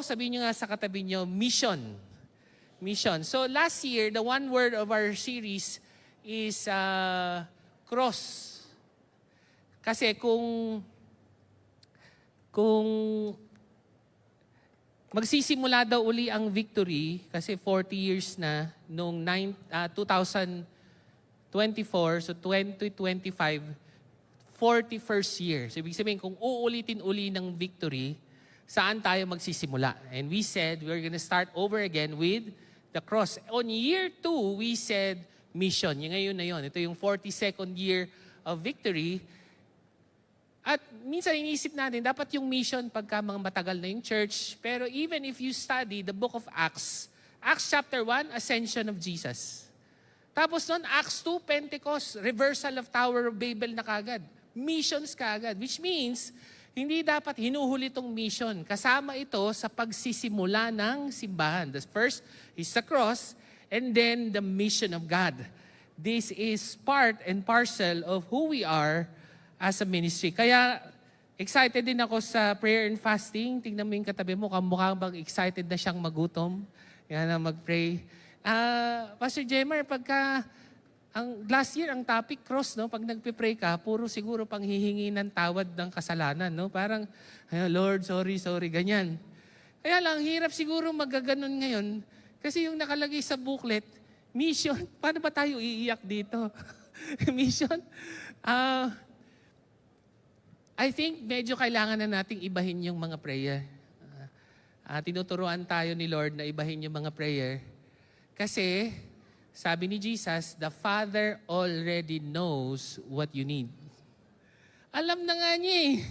sabihin nyo nga sa katabi nyo, mission. Mission. So last year, the one word of our series is cross. Kasi kung magsisimula daw uli ang victory, kasi 40 years na, noong 2024, so 2025, 41st year. So ibig sabihin, kung uulitin uli ng victory, saan tayo magsisimula? And we said, we're gonna start over again with the cross. On year 2, we said, mission. Yung ngayon na yun. Ito yung 42nd year of victory. At minsan iniisip natin, dapat yung mission pagka mga matagal na yung church. Pero even if you study the book of Acts, Acts chapter 1, Ascension of Jesus. Tapos nun, Acts 2, Pentecost, reversal of Tower of Babel na kagad. Missions kagad. Which means, hindi dapat hinuhuli itong mission. Kasama ito sa pagsisimula ng simbahan. The first is the cross, and then the mission of God. This is part and parcel of who we are as a ministry. Kaya, excited din ako sa prayer and fasting. Tingnan mo yung katabi mo, kamukha bang excited na siyang magutom. Yan na mag-pray. Pastor Jemer, pagka, last year, ang topic cross, no? Pag nagpipray ka, puro siguro panghihingi ng tawad ng kasalanan, no? Parang, Lord, sorry, ganyan. Kaya lang, hirap siguro magaganon ngayon. Kasi yung nakalagay sa booklet, mission, paano ba tayo iiyak dito? Mission? I think medyo kailangan na nating ibahin yung mga prayer. Tinuturuan tayo ni Lord na ibahin yung mga prayer. Kasi, sabi ni Jesus, the Father already knows what you need. Alam na nga niya eh.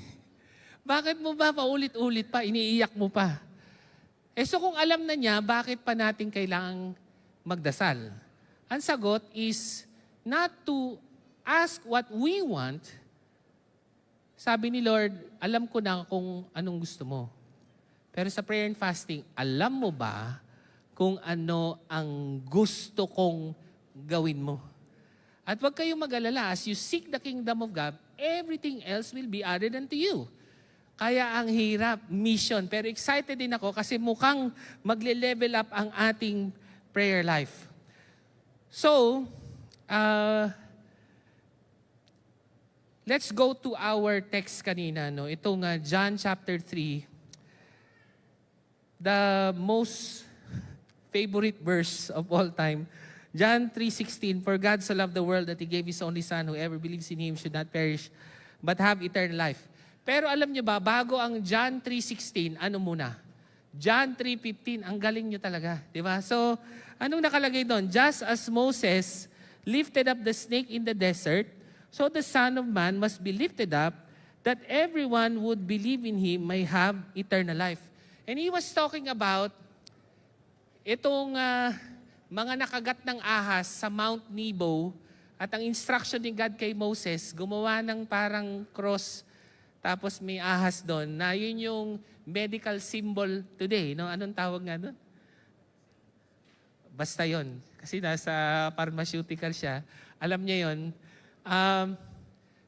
Bakit mo ba paulit-ulit pa, iniiyak mo pa? So kung alam na niya, bakit pa natin kailangang magdasal? Ang sagot is not to ask what we want. Sabi ni Lord, alam ko na kung anong gusto mo. Pero sa prayer and fasting, alam mo ba kung ano ang gusto kong gawin mo? At huwag kayong mag-alala, as you seek the kingdom of God, everything else will be added unto you. Kaya ang hirap, mission. Pero excited din ako kasi mukhang magle-level up ang ating prayer life. So, let's go to our text kanina. No? Itong John chapter 3, the most favorite verse of all time. John 3:16, for God so loved the world that He gave His only Son, whoever believes in Him should not perish, but have eternal life. Pero alam niyo ba, bago ang John 3:16, ano muna? John 3:15, ang galing niyo talaga. Di ba? So, anong nakalagay doon? Just as Moses lifted up the snake in the desert, so the Son of Man must be lifted up, that everyone would believe in Him may have eternal life. And He was talking about itong mga nakagat ng ahas sa Mount Nebo, at ang instruction ni God kay Moses, gumawa ng parang cross, tapos may ahas doon, na yun yung medical symbol today. No? Anong tawag nga doon? Basta yun. Kasi nasa pharmaceutical siya. Alam niya yun.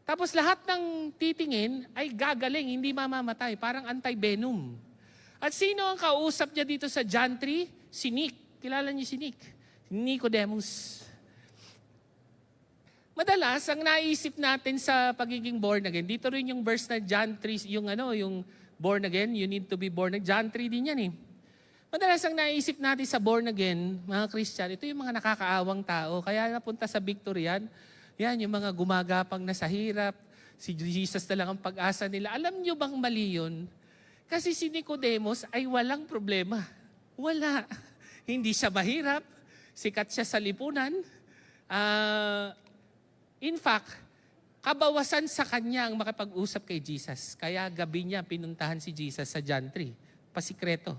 Tapos lahat ng titingin ay gagaling, hindi mamamatay. Parang anti-venom. At sino ang kausap niya dito sa John 3? Si Nick. Kilala niyo si Nick? Nicodemus. Madalas, ang naisip natin sa pagiging born again, dito rin yung verse na John 3, yung born again, you need to be born again. John 3 din yan eh. Madalas, ang naisip natin sa born again, mga Christian, ito yung mga nakakaawang tao. Kaya napunta sa victory yan yung mga gumagapang na sa hirap, si Jesus na lang ang pag-asa nila. Alam nyo bang mali yun? Kasi si Nicodemus ay walang problema. Wala. Hindi siya mahirap. Sikat siya sa lipunan. In fact, kabawasan sa kanya ang makipag-usap kay Jesus. Kaya gabi niya pinuntahan si Jesus sa John 3. Pasikreto.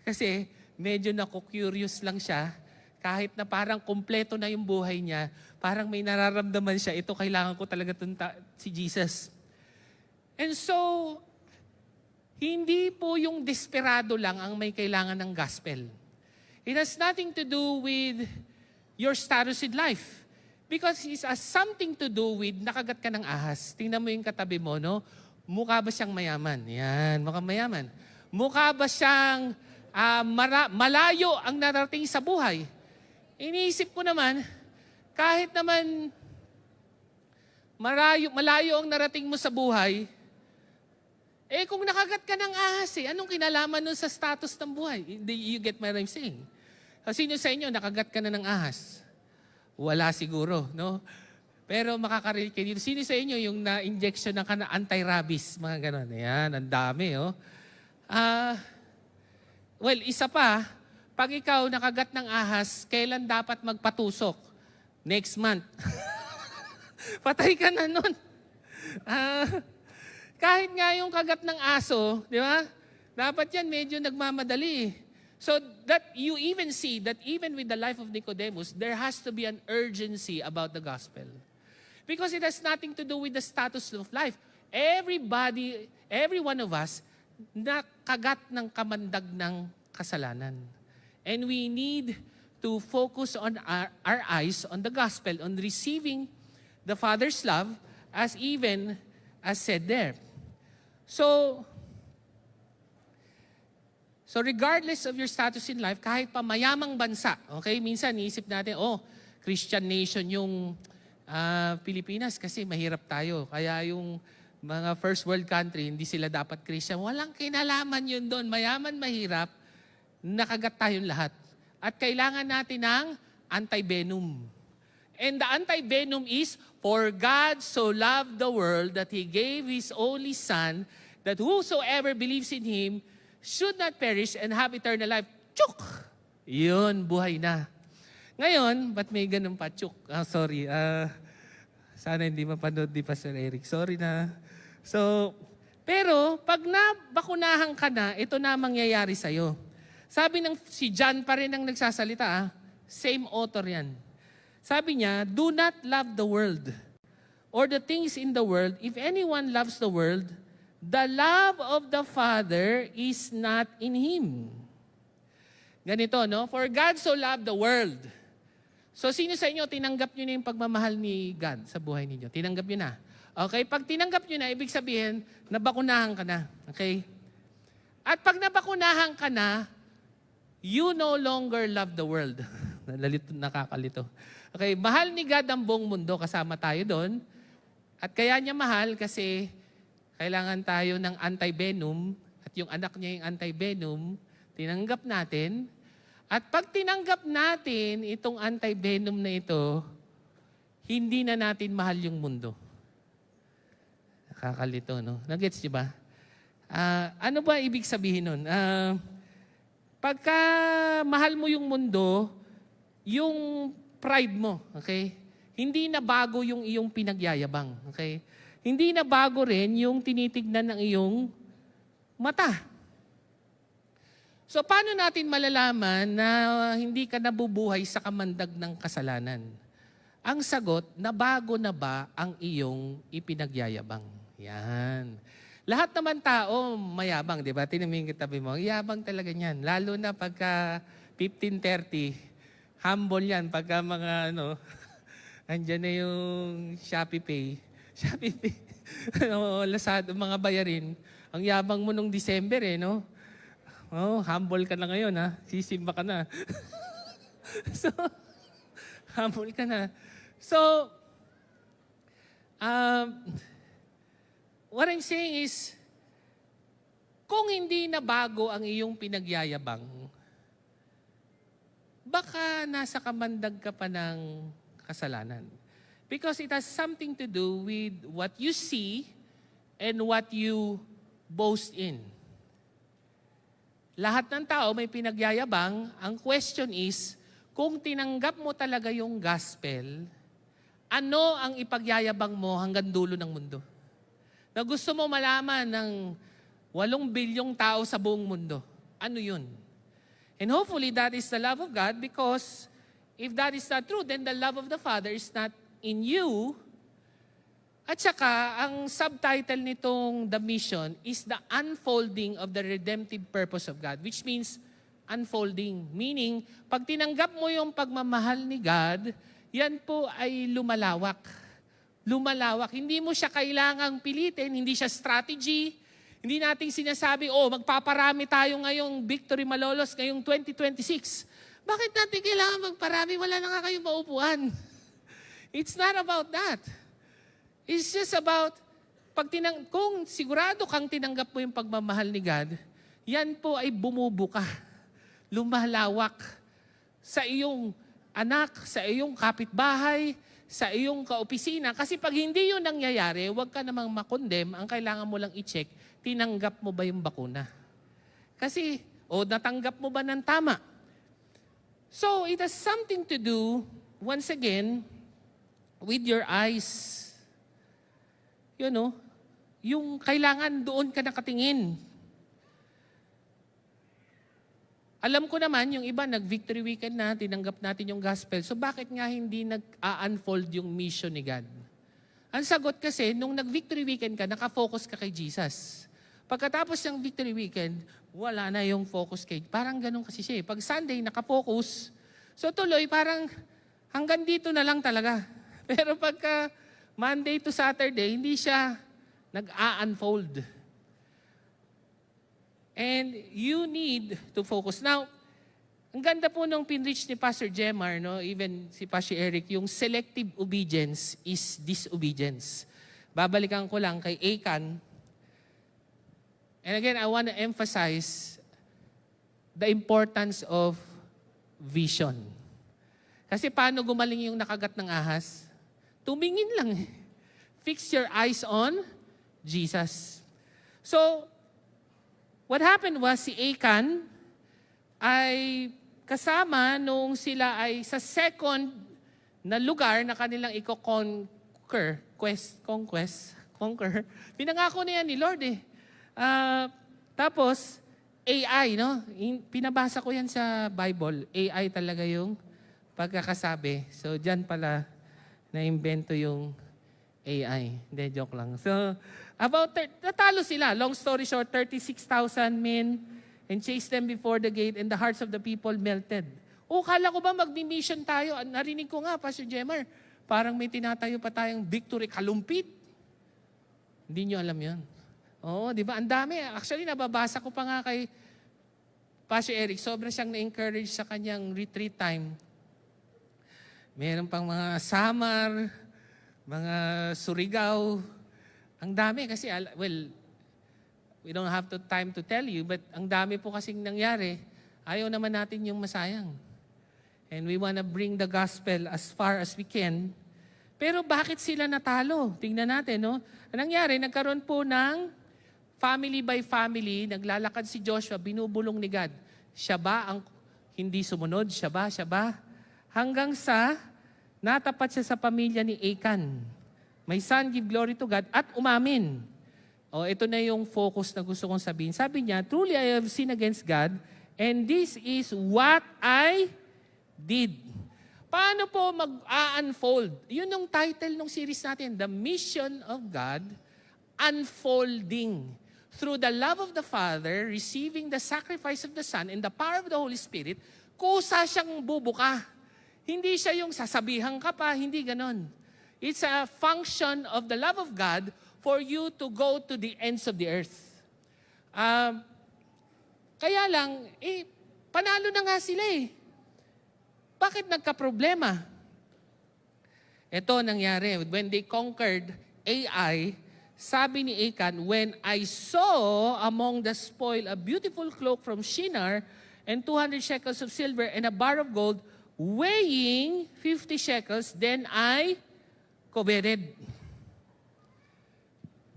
Kasi medyo naku-curious lang siya. Kahit na parang kumpleto na yung buhay niya, parang may nararamdaman siya, ito kailangan ko talaga si Jesus. And so, hindi po yung desperado lang ang may kailangan ng gospel. It has nothing to do with your status in life. Because it has something to do with nakagat ka ng ahas. Tingnan mo yung katabi mo, no? Mukha ba siyang mayaman? Yan, mukhang mayaman. Mukha ba siyang malayo ang narating sa buhay? Iniisip ko naman, kahit naman malayo ang narating mo sa buhay, kung nakagat ka ng ahas, anong kinalaman nun sa status ng buhay? You get my rhyme saying? Sino sa inyo, nakagat ka na ng ahas? Wala siguro, no? Pero makaka-relate kayo dito. Sino sa inyo yung na-injection ng anti-rabies? Mga ganon. Ayan, ang dami, oh. Well, isa pa, pag ikaw nakagat ng ahas, kailan dapat magpatusok? Next month. Patay ka na nun. Kahit nga yung kagat ng aso, di ba? Dapat yan medyo nagmamadali. So that you even see that even with the life of Nicodemus, there has to be an urgency about the gospel. Because it has nothing to do with the status of life. Everybody, every one of us, nakagat ng kamandag ng kasalanan. And we need to focus on our eyes on the gospel, on receiving the Father's love, as even as said there. So regardless of your status in life, kahit pa mayamang bansa, okay, minsan iisip natin, Christian nation yung Pilipinas kasi mahirap tayo. Kaya yung mga first world country, hindi sila dapat Christian. Walang kinalaman yun doon. Mayaman, mahirap, nakagat tayong lahat. At kailangan natin ng anti-venom. And the anti-venom is, for God so loved the world that He gave His only Son, that whosoever believes in Him should not perish and have eternal life. Chuk! Yun, buhay na. Ngayon, ba't may ganun pa? Chuk. Sorry. Sana hindi mapanood ni Pastor Eric. Sorry na. So, pero pag nabakunahan ka na, ito na mangyayari sa'yo. Sabi si John pa rin ang nagsasalita. Same author yan. Sabi niya, do not love the world or the things in the world. If anyone loves the world, the love of the Father is not in him. Ganito, no? For God so loved the world. So, sino sa inyo, tinanggap nyo na yung pagmamahal ni God sa buhay ninyo? Tinanggap nyo na. Okay? Pag tinanggap nyo na, ibig sabihin, nabakunahan ka na. Okay? At pag nabakunahan ka na, you no longer love the world. Nakakalito. Okay? Mahal ni God ang buong mundo. Kasama tayo doon. At kaya niya mahal kasi kailangan tayo ng anti-venom. At yung anak niya yung anti-venom, tinanggap natin. At pag tinanggap natin itong anti-venom na ito, hindi na natin mahal yung mundo. Nakakalito, no? Nagets niyo ba? Ano ba ibig sabihin nun? Pagka mahal mo yung mundo, yung pride mo, okay? Hindi na bago yung iyong pinagyayabang, okay? Hindi na bago rin yung tinitignan ng iyong mata. So, paano natin malalaman na hindi ka nabubuhay sa kamandag ng kasalanan? Ang sagot, nabago na ba ang iyong ipinagyayabang? Yan. Lahat naman tao mayabang, di ba? Tinaming kitabi mo, yabang talaga niyan. Lalo na pagka 15:30, humble yan. Pagka mga andyan na yung Shopee Pay. Shopee Pay. Lazada, mga bayarin. Ang yabang mo nung December no? Humble ka na ngayon, ha? Sisimba ka na. So, humble ka na. So, what I'm saying is, kung hindi na bago ang iyong pinagyayabang, baka nasa kamandag ka pa ng kasalanan. Because it has something to do with what you see and what you boast in. Lahat ng tao may pinagyayabang. Ang question is, kung tinanggap mo talaga yung gospel, ano ang ipagyayabang mo hanggang dulo ng mundo? Na gusto mo malaman ng 8 bilyong tao sa buong mundo. Ano yun? And hopefully that is the love of God, because if that is not true, then the love of the Father is not in you. At saka, ang subtitle nitong The Mission is the unfolding of the redemptive purpose of God, which means unfolding. Meaning, pag tinanggap mo yung pagmamahal ni God, yan po ay lumalawak. Lumalawak. Hindi mo siya kailangang pilitin, hindi siya strategy, Hindi natin sinasabi, magpaparami tayo ngayong Victory Malolos ngayong 2026. Bakit natin kailangan magparami? Wala na nga kayong maupuan. It's not about that. It's just about, kung sigurado kang tinanggap mo yung pagmamahal ni God, yan po ay bumubuka, lumalawak sa iyong anak, sa iyong kapitbahay, sa iyong kaopisina. Kasi pag hindi yun nangyayari, huwag ka namang makondem. Ang kailangan mo lang i-check, tinanggap mo ba yung bakuna? Kasi, natanggap mo ba ng tama? So, it has something to do, once again, with your eyes. Yung kailangan doon ka nakatingin. Alam ko naman, yung iba, nag-victory weekend na, tinanggap natin yung gospel. So bakit nga hindi nag-unfold yung mission ni God? Ang sagot kasi, nung nag-victory weekend ka, nakafocus ka kay Jesus. Pagkatapos ng victory weekend, wala na yung focus kay... Parang ganun kasi siya. Pag Sunday, nakafocus. So tuloy, parang hanggang dito na lang talaga. Pero pagka Monday to Saturday, hindi siya nag-unfold. And you need to focus. Now, ang ganda po nung pinreach ni Pastor Jemar, even si Pastor Eric, yung selective obedience is disobedience. Babalikan ko lang kay Achan. And again, I want to emphasize the importance of vision. Kasi paano gumaling yung nakagat ng ahas? Tumingin lang. Fix your eyes on Jesus. So, what happened was si Achan ay kasama nung sila ay sa second na lugar na kanilang conquer. Pinangako na yan ni Lord eh. Tapos, AI, pinabasa ko yan sa Bible. AI talaga yung pagkakasabi. So, dyan pala na-invento yung AI. Hindi, joke lang. So, natalo sila. Long story short, 36,000 men and chased them before the gate and the hearts of the people melted. Kala ko ba magmi-mission tayo? Narinig ko nga, Pastor Jemar, parang may tinatayo pa tayong victory kalumpit. Hindi nyo alam yun. Di ba? Ang dami. Actually, nababasa ko pa nga kay Pastor Eric. Sobrang siyang na-encourage sa kanyang retreat time. Meron pang mga Samar, mga Surigao. Ang dami kasi, we don't have the time to tell you, but ang dami po kasing nangyari. Ayaw naman natin yung masayang. And we want to bring the gospel as far as we can. Pero bakit sila natalo? Tingnan natin, Ang nangyari, nagkaroon po ng family by family, naglalakad si Joshua, binubulong ni God. Siya ba ang hindi sumunod? Siya ba? Hanggang sa natapat siya sa pamilya ni Achan. My son, give glory to God, at umamin. Ito na yung focus na gusto kong sabihin. Sabi niya, truly I have sinned against God, and this is what I did. Paano po mag-unfold? Yun yung title ng series natin, The Mission of God, Unfolding. Through the love of the Father, receiving the sacrifice of the Son, and the power of the Holy Spirit, kusa siyang bubuka. Hindi siya yung sasabihan ka pa, hindi ganon. It's a function of the love of God for you to go to the ends of the earth. Kaya lang, panalo na nga sila eh. Bakit nagka-problema? Ito nangyari. When they conquered Ai, sabi ni Achan, when I saw among the spoil a beautiful cloak from Shinar and 200 shekels of silver and a bar of gold weighing 50 shekels, then I coveted.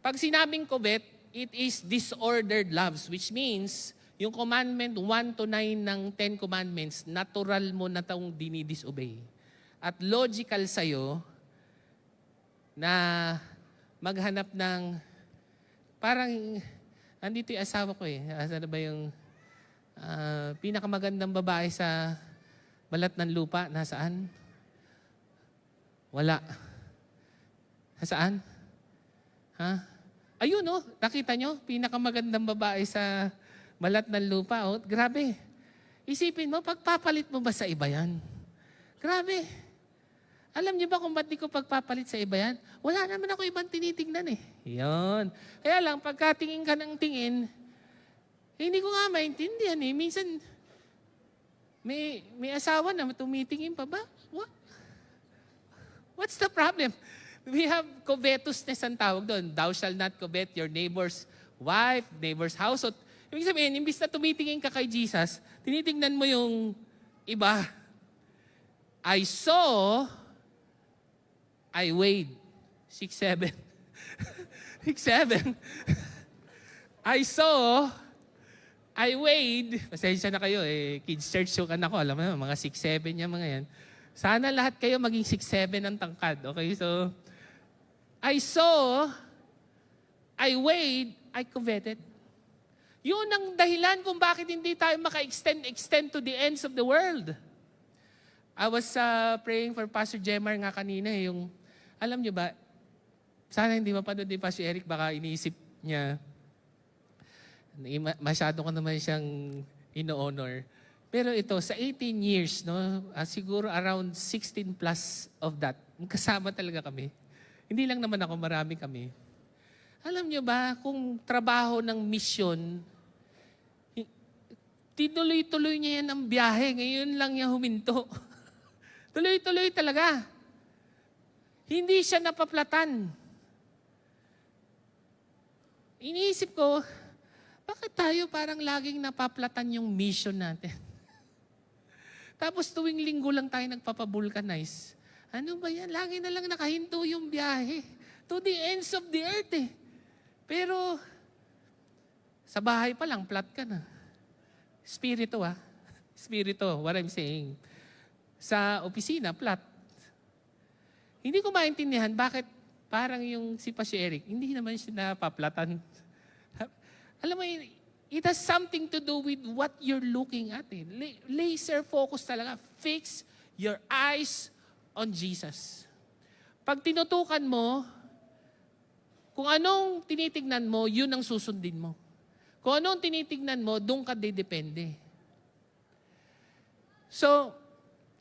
Pag sinabing covet, it is disordered loves, which means yung commandment 1 to 9 ng 10 commandments, natural mo na itong dinidisobey. At logical sa'yo na maghanap ng, parang, andito yung asawa ko eh. Ano ba yung pinakamagandang babae sa balat ng lupa? Nasaan? Wala. Saan? Ayun, nakita nyo? Pinakamagandang babae sa balat ng lupa. Grabe. Isipin mo, pagpapalit mo ba sa iba yan? Grabe. Alam niyo ba kung ba't di ko pagpapalit sa iba yan? Wala naman ako ibang tinitingnan eh. Yun. Kaya lang, pagkatingin ka ng tingin, hindi ko nga maintindihan eh. Minsan, may asawa na tumitingin pa ba? What? What's the problem? We have covetousness ang tawag doon. Thou shalt not covet your neighbor's wife, neighbor's house. So, ibig sabihin, imbis na tumitingin ka kay Jesus, tinitingnan mo yung iba. I saw, I weighed. 6'7". 6'7". I saw, I weighed. Pasensya na kayo eh. Kids church yung anak ko. Alam mo, mga 6'7" yan, mga yan. Sana lahat kayo maging 6'7" ang tangkad. Okay, so, I saw, I weighed, I coveted. Yun ang dahilan kung bakit hindi tayo maka-extend to the ends of the world. I was praying for Pastor Jemar nga kanina. Yung, alam nyo ba, sana hindi mapanood ni Pastor Eric, baka iniisip niya, masyado ko naman siyang ino-honor. Pero ito, sa 18 years, no, siguro around 16 plus of that, kasama talaga kami. Hindi lang naman ako, marami kami. Alam nyo ba, kung trabaho ng misyon, tinuloy-tuloy niya yan ang biyahe. Ngayon lang niya huminto. Tuloy-tuloy talaga. Hindi siya napaplatan. Iniisip ko, bakit tayo parang laging napaplatan yung mission natin? Tapos tuwing linggo lang tayo nagpapavulcanize. Ano ba yan? Lagi na lang nakahinto yung biyahe. To the ends of the earth eh. Pero, sa bahay pa lang, flat ka na. Spirito Spirito, what I'm saying. Sa opisina, flat. Hindi ko maintindihan bakit parang yung si Pastor Eric, hindi naman siya napaplatan. Alam mo, it has something to do with what you're looking at. Eh. Laser focus talaga. Fix your eyes on Jesus. Pag tinutukan mo, kung anong tinitignan mo, yun ang susundin mo. Kung anong tinitignan mo, doon ka didepende. So,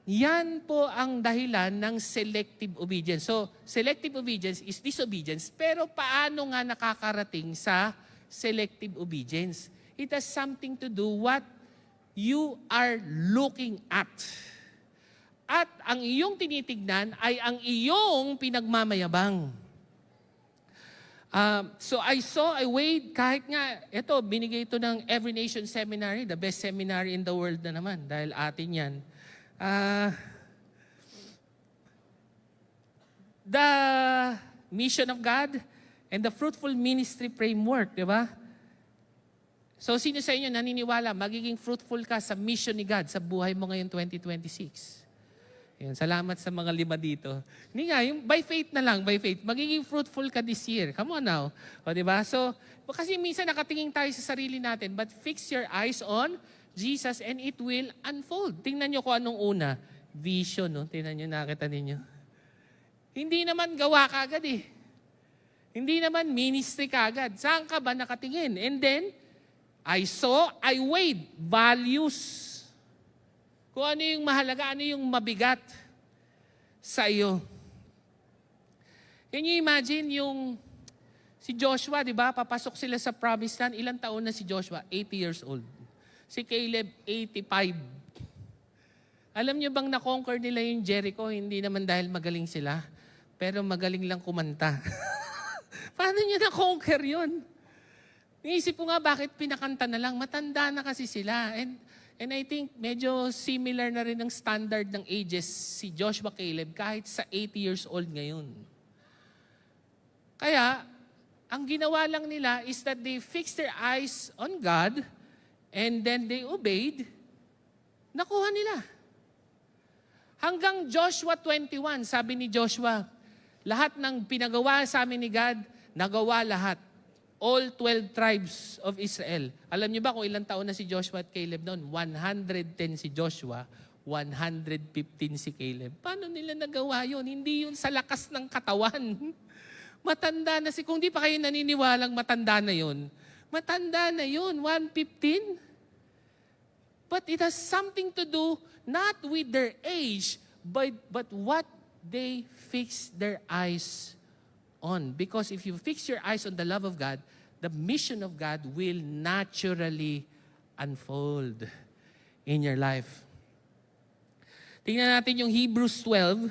yan po ang dahilan ng selective obedience. So, selective obedience is disobedience, pero paano nga nakakarating sa selective obedience? It has something to do what you are looking at. At ang iyong tinitignan ay ang iyong pinagmamayabang. So I saw, I weighed, kahit nga, ito, binigay ito ng Every Nation Seminary, the best seminary in the world na naman, dahil atin yan. The mission of God and the fruitful ministry framework, di ba? So sino sa inyo naniniwala, magiging fruitful ka sa mission ni God sa buhay mo ngayon 2026? Ayan, salamat sa mga 5 dito. Hindi nga, yung by faith na lang, by faith. Magiging fruitful ka this year. Come on now. O, diba? So, kasi minsan nakatingin tayo sa sarili natin, but fix your eyes on Jesus and it will unfold. Tingnan nyo kung anong una. Vision, no? Tingnan nyo, nakita ninyo. Hindi naman gawa kagad eh. Hindi naman ministry kagad. Saan ka ba nakatingin? And then, I saw, I weighed values. Kung ano yung mahalaga, ano yung mabigat sa iyo. Can you imagine yung si Joshua, di ba? Papasok sila sa promised land. Ilang taon na si Joshua? 80 years old. Si Caleb, 85. Alam niyo bang na-conquer nila yung Jericho? Hindi naman dahil magaling sila, pero magaling lang kumanta. Paano niyo na-conquer yun? Niisip ko nga bakit pinakanta na lang. Matanda na kasi sila. And I think medyo similar na rin ang standard ng ages si Joshua Caleb kahit sa 80 years old ngayon. Kaya, ang ginawa lang nila is that they fixed their eyes on God and then they obeyed. Nakuha nila. Hanggang Joshua 21, sabi ni Joshua, lahat ng pinagawa sa amin ni God, nagawa lahat. All 12 tribes of Israel. Alam niyo ba kung ilang taon na si Joshua at Caleb noon? 110 si Joshua, 115 si Caleb. Paano nila nagawa yun? Hindi yun sa lakas ng katawan. Matanda na kung di pa kayo naniniwalang matanda na yun, matanda na yun, 115. But it has something to do not with their age, but what they fix their eyes on. Because if you fix your eyes on the love of God, the mission of God will naturally unfold in your life. Tingnan natin yung Hebrews 12.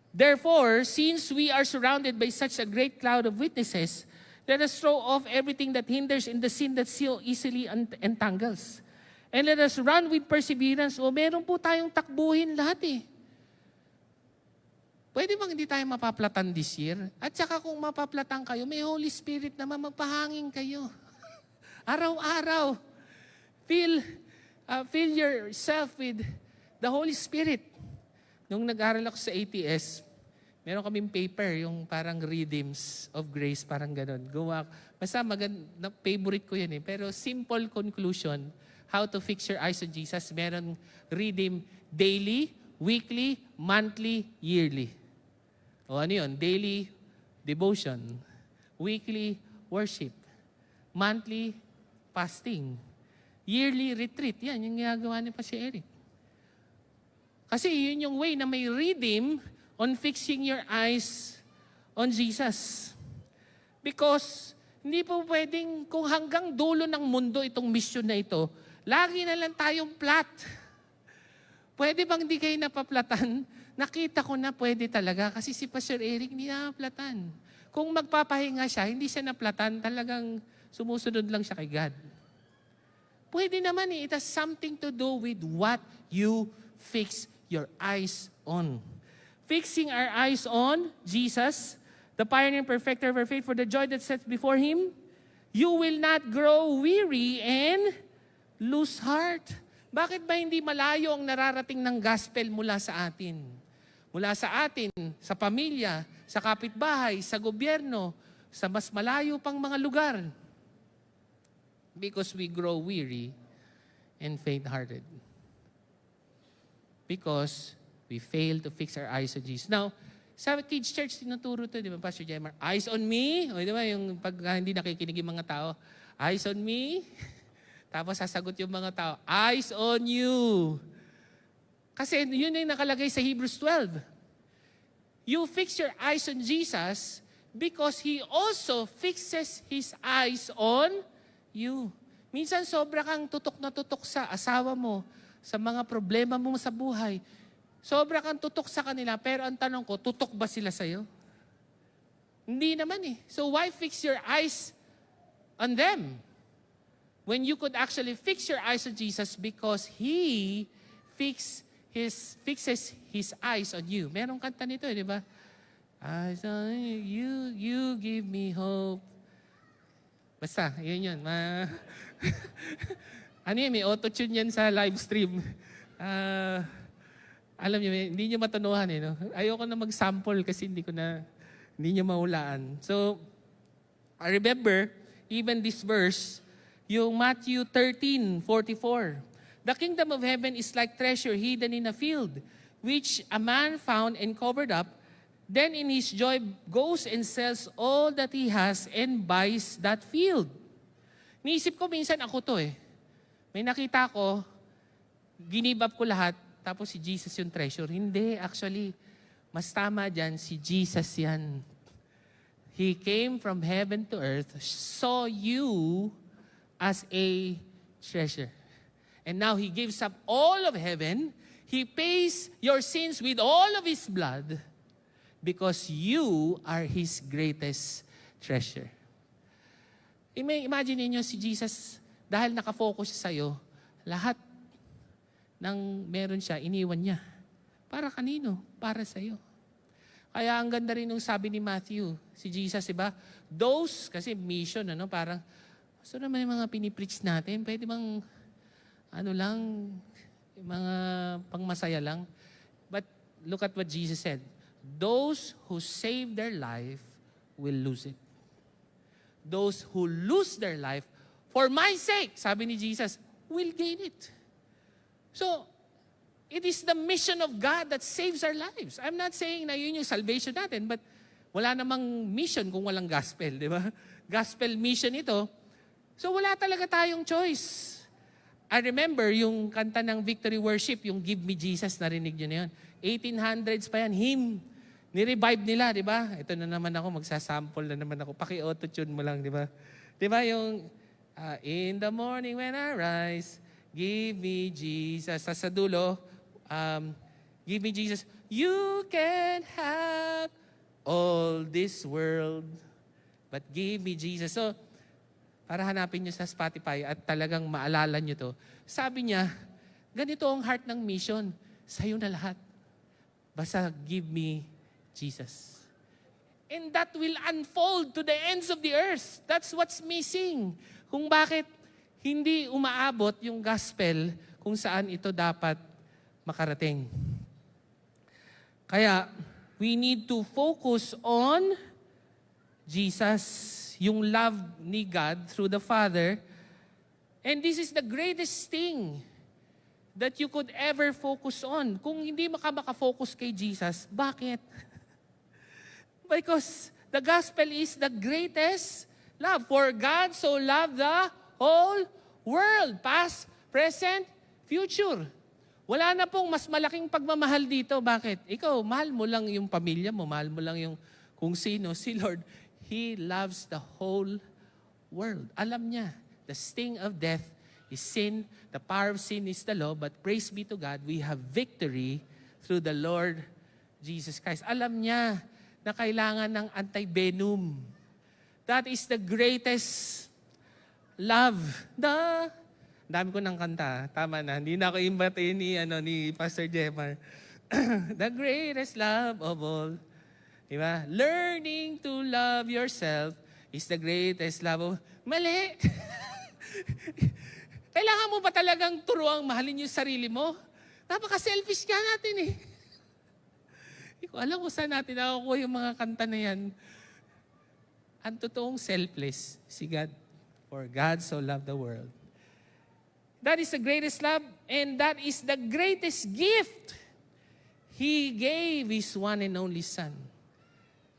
Therefore, since we are surrounded by such a great cloud of witnesses, let us throw off everything that hinders and the sin that so easily entangles. And let us run with perseverance. O meron po tayong takbuhin lahat eh. Pwede bang hindi tayo mapaplatan this year? At saka kung mapaplatan kayo, may Holy Spirit naman, magpahangin kayo. Araw-araw. Fill yourself with the Holy Spirit. Nung nag-aral ako sa ATS, meron kaming paper, yung parang Rhythms of Grace, parang ganon. Basta favorite ko yan eh. Pero simple conclusion, how to fix your eyes on Jesus. Meron rhythm daily, weekly, monthly, yearly. O ano yun? Daily devotion. Weekly worship. Monthly fasting. Yearly retreat. Yan, yung ginagawa ni Pastor Eric. Kasi yun yung way na may rhythm on fixing your eyes on Jesus. Because hindi po pwedeng kung hanggang dulo ng mundo itong mission na ito, lagi na lang tayong flat. Pwede bang di kayo napaplatan? Nakita ko na pwede talaga kasi si Pastor Eric hindi naplatan. Kung magpapahinga siya, hindi siya naplatan, talagang sumusunod lang siya kay God. Pwede naman eh. It has something to do with what you fix your eyes on. Fixing our eyes on Jesus, the pioneer and perfecter of our faith, for the joy that sets before Him, you will not grow weary and lose heart. Bakit ba hindi malayo ang nararating ng gospel mula sa atin? Mula sa atin, sa pamilya, sa kapitbahay, sa gobyerno, sa mas malayo pang mga lugar. Because we grow weary and faint-hearted. Because we fail to fix our eyes on Jesus. Now, sa Kids Church, tinuturo to, di ba, Pastor Jemar? Eyes on me. O, di ba, yung pag hindi nakikinig yung mga tao, eyes on me. Tapos sasagot yung mga tao, eyes on you. Kasi yun yung nakalagay sa Hebrews 12. You fix your eyes on Jesus because He also fixes His eyes on you. Minsan sobra kang tutok na tutok sa asawa mo, sa mga problema mo sa buhay. Sobra kang tutok sa kanila, pero ang tanong ko, tutok ba sila sa'yo? Hindi naman eh. So why fix your eyes on them? When you could actually fix your eyes on Jesus because He fixes His eyes on you. Merong kanta nito, di ba? Eyes on you, you give me hope. Basta, yun. Ano yun, may auto-tune yan sa live stream. Alam niyo, hindi niyo matunuhan eh. No? Ayoko na mag-sample kasi hindi niyo mahulaan. So, I remember, even this verse, yung Matthew 13:44. The kingdom of heaven is like treasure hidden in a field, which a man found and covered up. Then in his joy goes and sells all that he has and buys that field. Niisip ko minsan ako to eh. May nakita ko, give up ko lahat, tapos si Jesus yung treasure. Hindi, actually, mas tama dyan, si Jesus yan. He came from heaven to earth, saw you as a treasure. And now He gives up all of heaven. He pays your sins with all of His blood because you are His greatest treasure. Imagine niyo si Jesus, dahil nakafocus siya sa'yo, lahat ng meron siya, iniwan niya. Para kanino? Para sa'yo. Kaya ang ganda rin nung sabi ni Matthew, si Jesus, diba? Those, kasi mission, parang, so naman yung mga pinipreach natin, pwede bang, mga pangmasaya lang. But look at what Jesus said. Those who save their life will lose it. Those who lose their life, for my sake, sabi ni Jesus, will gain it. So, it is the mission of God that saves our lives. I'm not saying na yun yung salvation natin, but wala namang mission kung walang gospel, di ba? Gospel mission ito. So, wala talaga tayong choice. I remember yung kanta ng Victory Worship, yung Give Me Jesus, narinig nyo na yun. 1800s pa yan, hymn. Ni-revive nila, di ba? Ito na naman ako, magsasample na naman ako. Paki-auto-tune mo lang, di ba? Di ba yung, in the morning when I rise, give me Jesus. Sa dulo, give me Jesus. You can have all this world, but give me Jesus. So, para hanapin nyo sa Spotify at talagang maalala nyo to, sabi niya, ganito ang heart ng mission, sa'yo na lahat. Basta give me Jesus. And that will unfold to the ends of the earth. That's what's missing. Kung bakit hindi umaabot yung gospel kung saan ito dapat makarating. Kaya, we need to focus on Jesus, yung love ni God through the Father. And this is the greatest thing that you could ever focus on. Kung hindi makafocus kay Jesus, bakit? Because the gospel is the greatest love. For God so loved the whole world, past, present, future. Wala na pong mas malaking pagmamahal dito. Bakit? Ikaw, mahal mo lang yung pamilya mo, mahal mo lang yung kung sino. Si Lord, He loves the whole world. Alam niya, the sting of death is sin, the power of sin is the law, but praise be to God, we have victory through the Lord Jesus Christ. Alam niya na kailangan ng anti-venom. That is the greatest love. Dami ko ng kanta. Tama na. Hindi na ako imbate ni Pastor Jemar. The greatest love of all. Diba? Learning to love yourself is the greatest love of... Mali! Kailangan mo ba talagang turuang mahalin yung sarili mo? Napaka-selfish ka natin eh. Hindi ko alam kung saan natin nakukuha yung mga kanta na yan. Ang totoong selfless, si God. For God so loved the world. That is the greatest love and that is the greatest gift. He gave His one and only Son.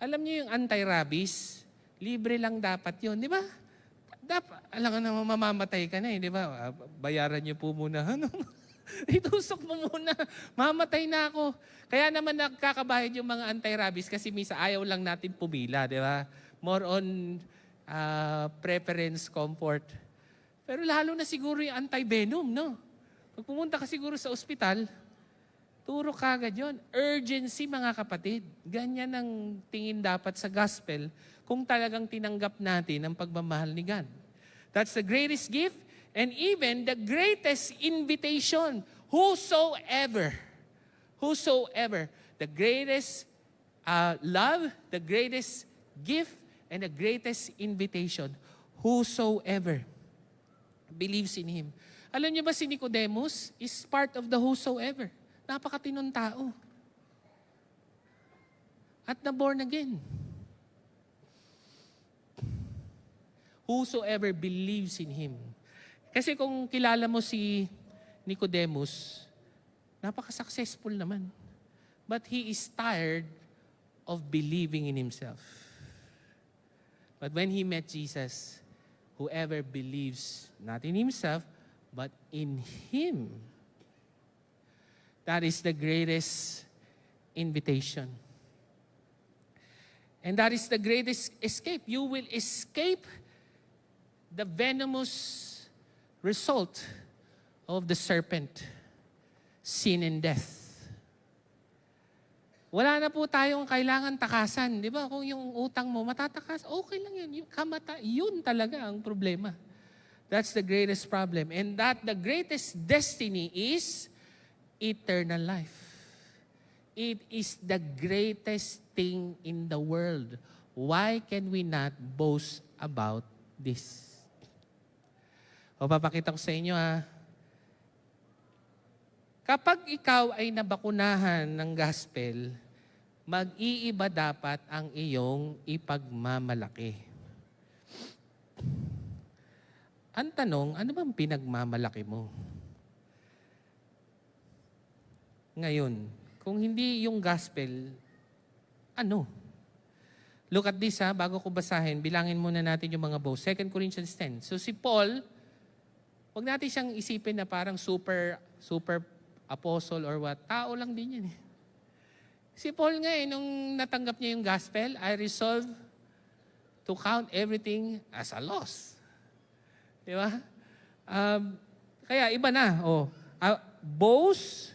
Alam niyo yung anti-rabies, libre lang dapat yun, di ba? Alam ka na mamamatay ka na eh, di ba? Bayaran niyo po muna. Ano? Itusok mo muna. Mamatay na ako. Kaya naman nagkakabayad yung mga anti-rabies kasi misa ayaw lang natin pumila, di ba? More on preference, comfort. Pero lalo na siguro yung anti-venom, no? Pag pumunta ka siguro sa ospital, turo kagad yun. Urgency, mga kapatid. Ganyan ang tingin dapat sa gospel kung talagang tinanggap natin ang pagmamahal ni God. That's the greatest gift and even the greatest invitation. Whosoever, the greatest love, the greatest gift, and the greatest invitation. Whosoever believes in Him. Alam niyo ba si Nicodemus is part of the whosoever. Napakatinong tao. At na-born again. Whosoever believes in Him. Kasi kung kilala mo si Nicodemus, napaka-successful naman. But he is tired of believing in himself. But when he met Jesus, whoever believes not in himself, but in Him, that is the greatest invitation. And that is the greatest escape. You will escape the venomous result of the serpent, sin and death. Wala na po tayong kailangan takasan. Di ba? Kung yung utang mo matatakas, okay lang yun. Yung yun talaga ang problema. That's the greatest problem. And that the greatest destiny is eternal life. It is the greatest thing in the world. Why can we not boast about this? O papakita ko sa inyo Kapag ikaw ay nabakunahan ng gospel, mag-iiba dapat ang iyong ipagmamalaki. Ang tanong, ano bang pinagmamalaki mo? Ngayon, kung hindi yung gospel, ano? Look at this bago ko basahin, bilangin muna natin yung mga boast. 2 Corinthians 10. So si Paul, Huwag natin siyang isipin na parang super apostle or what. Tao lang din yan eh. Si Paul nga nung natanggap niya yung gospel, I resolve to count everything as a loss. Di ba? Kaya iba na. Boast,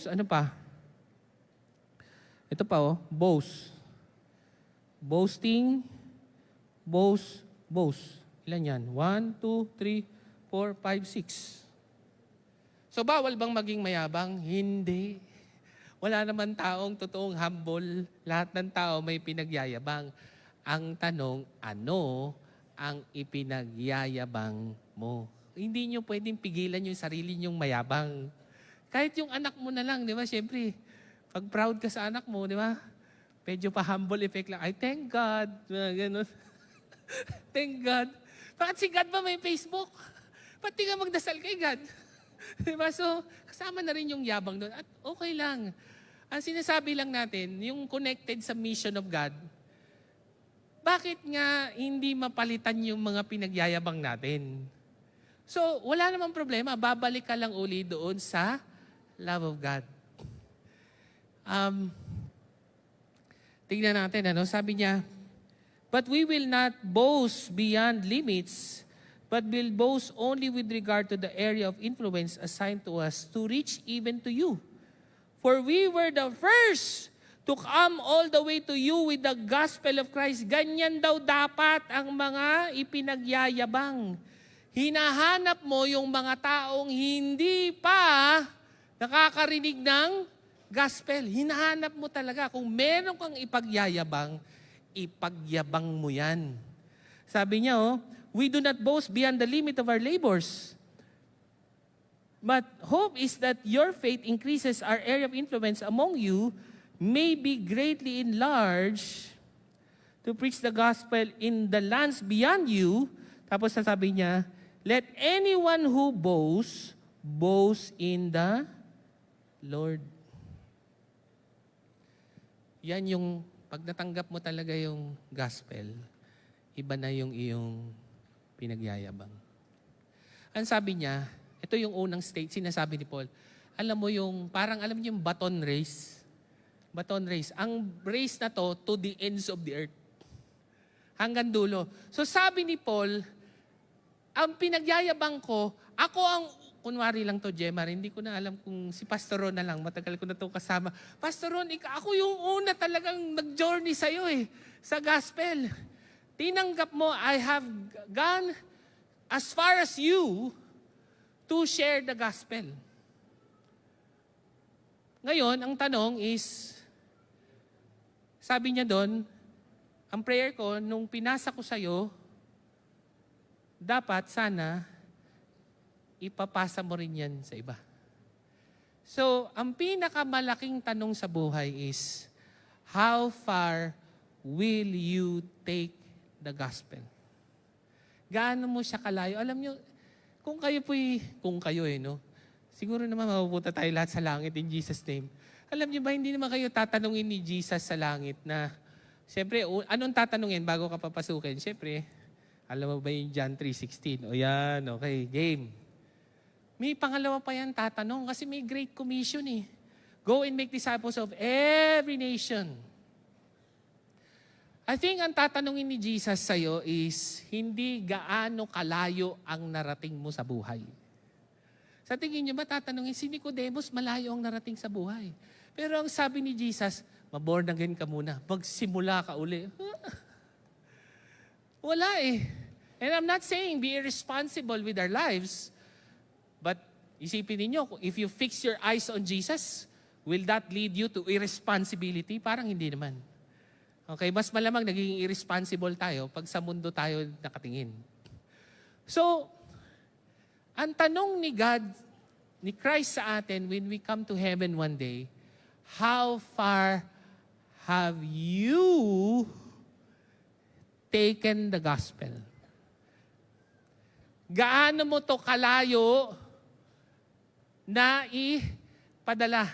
ano pa? Ito pa boast. Boasting, boast. Ilan yan? 1, 2, 3, 4, 5, 6. So bawal bang maging mayabang? Hindi. Wala naman taong totoong humble. Lahat ng tao may pinagyayabang. Ang tanong, ano ang ipinagyayabang mo? Hindi nyo pwedeng pigilan yung sarili nyong mayabang. Kahit yung anak mo na lang, di ba? Siyempre, pag proud ka sa anak mo, di ba? Medyo pa humble effect lang. Ay, thank God. Ganun. Thank God. Bakit si God ba may Facebook? Pati ka magdasal kay God. Diba? So, kasama na rin yung yabang doon. At okay lang. Ang sinasabi lang natin, yung connected sa mission of God, bakit nga hindi mapalitan yung mga pinagyayabang natin? So, wala namang problema. Babalik ka lang uli doon sa love of God. Tingnan natin, sabi niya, but we will not boast beyond limits, but will boast only with regard to the area of influence assigned to us to reach even to you. For we were the first to come all the way to you with the gospel of Christ. Ganyan daw dapat ang mga ipinagyayabang. Hinahanap mo yung mga taong hindi pa nakakarinig ng gospel. Hinahanap mo talaga. Kung meron kang ipagyayabang, ipagyabang mo yan. Sabi niya, we do not boast beyond the limit of our labors. But hope is that your faith increases our area of influence among you, may be greatly enlarged to preach the gospel in the lands beyond you. Tapos sasabi niya, let anyone who boasts, boast in the Lord. Yan yung, pag natanggap mo talaga yung gospel, iba na yung iyong pinagyayabang. Ang sabi niya, ito yung unang state, sinasabi ni Paul, alam mo yung, parang alam niyo yung baton race? Baton race. Ang race na to the ends of the earth. Hanggang dulo. So sabi ni Paul, ang pinagyayabang ko, ako ang, kunwari lang to, Jemar, hindi ko na alam kung si Pastor Ron na lang, matagal ko na to kasama. Pastor Ron, ako yung una talagang nag-journey sa'yo sa gospel. Tinanggap mo, I have gone as far as you to share the gospel. Ngayon, ang tanong is, sabi niya doon, ang prayer ko, nung pinasa ko sa'yo, dapat sana, ipapasa mo rin yan sa iba. So, ang pinakamalaking tanong sa buhay is, how far will you take the gospel? Gaano mo siya kalayo? Alam niyo, kung kayo siguro naman mapupunta tayo lahat sa langit in Jesus' name. Alam niyo ba, hindi naman kayo tatanungin ni Jesus sa langit na, siyempre, anong tatanungin bago ka papasukin? Siyempre, alam mo ba yung John 3:16? O yan, okay, game. May pangalawa pa yan tatanong kasi may Great Commission Go and make disciples of every nation. I think ang tatanungin ni Jesus sa'yo is, hindi gaano kalayo ang narating mo sa buhay. Sa tingin niyo ba tatanungin, si Nicodemus malayo ang narating sa buhay. Pero ang sabi ni Jesus, maborn again ka muna, magsimula ka uli. Wala And I'm not saying be irresponsible with our lives, but isipin ninyo, if you fix your eyes on Jesus, will that lead you to irresponsibility? Parang hindi naman. Okay, mas malamang naging irresponsible tayo pag sa mundo tayo nakatingin. So, ang tanong ni God, ni Christ sa atin when we come to heaven one day, how far have you taken the gospel? Gaano mo to kalayo na ipadala?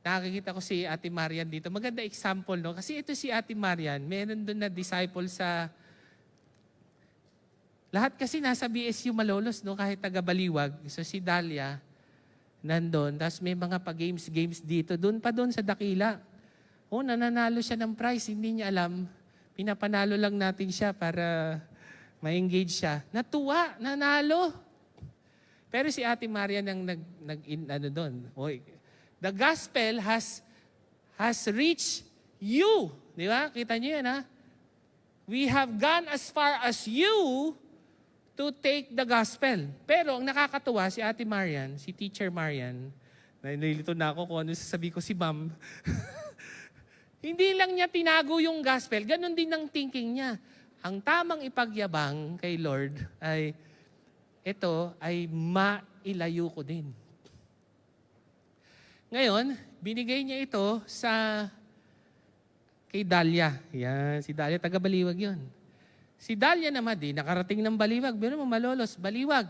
Nakikita ko si Ate Marian dito. Maganda example, no? Kasi ito si Ate Marian, meron doon na disciple sa Lahat kasi nasa BSU Malolos, no? Kahit taga-Baliwag. So si Dalia, nandun. Tapos may mga pa-games dito. Doon sa Dakila. Nananalo siya ng prize. Hindi niya alam. Pinapanalo lang natin siya para ma-engage siya. Natuwa, nanalo. Pero si Ate Marian ang doon. The gospel has reached you. Di ba? Kita niyo yan, ha? We have gone as far as you to take the gospel. Pero ang nakakatuwa, si Ate Marian, si Teacher Marian, nalilito na ako kung ano sasabi ko si Ma'am. Hindi lang niya tinago yung gospel, ganun din ang thinking niya. Ang tamang ipagyabang kay Lord ay, ito ay mailayo ko din. Ngayon, binigay niya ito kay Dalia. Yan, si Dalia, taga-Baliwag yun. Si Dalia naman din, nakarating ng Baliwag. Pero mo, Malolos, Baliwag.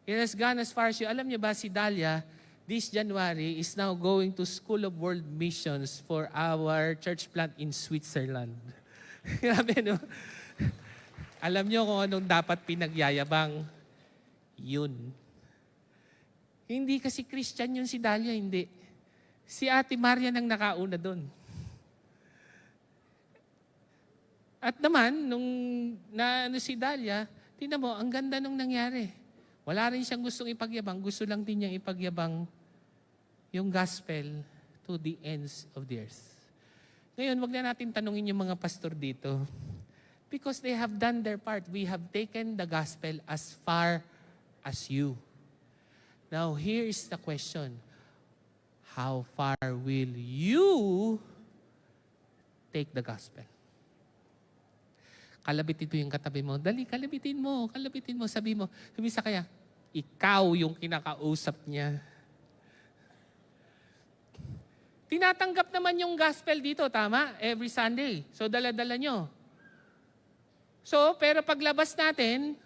It has gone as far as you. Alam niyo ba, si Dalia, this January, is now going to School of World Missions for our church plant in Switzerland. Grabe, no? Alam niyo kung anong dapat pinagyayabang? Yun. Hindi kasi Christian yun si Dalia, hindi. Si Ate Maria nang nakauna doon. At naman, nung si Dalia, tingnan mo, ang ganda nung nangyari. Wala rin siyang gustong ipagyabang, gusto lang din niyang ipagyabang yung gospel to the ends of the earth. Ngayon, wag na natin tanungin yung mga pastor dito. Because they have done their part. We have taken the gospel as far as you. Now, here is the question. How far will you take the gospel? Kalabitin mo yung katabi mo. Dali, kalabitin mo. Sabi sa kaya, ikaw yung kinakausap niya. Tinatanggap naman yung gospel dito, tama? Every Sunday. So, dala-dala nyo. So, pero paglabas natin,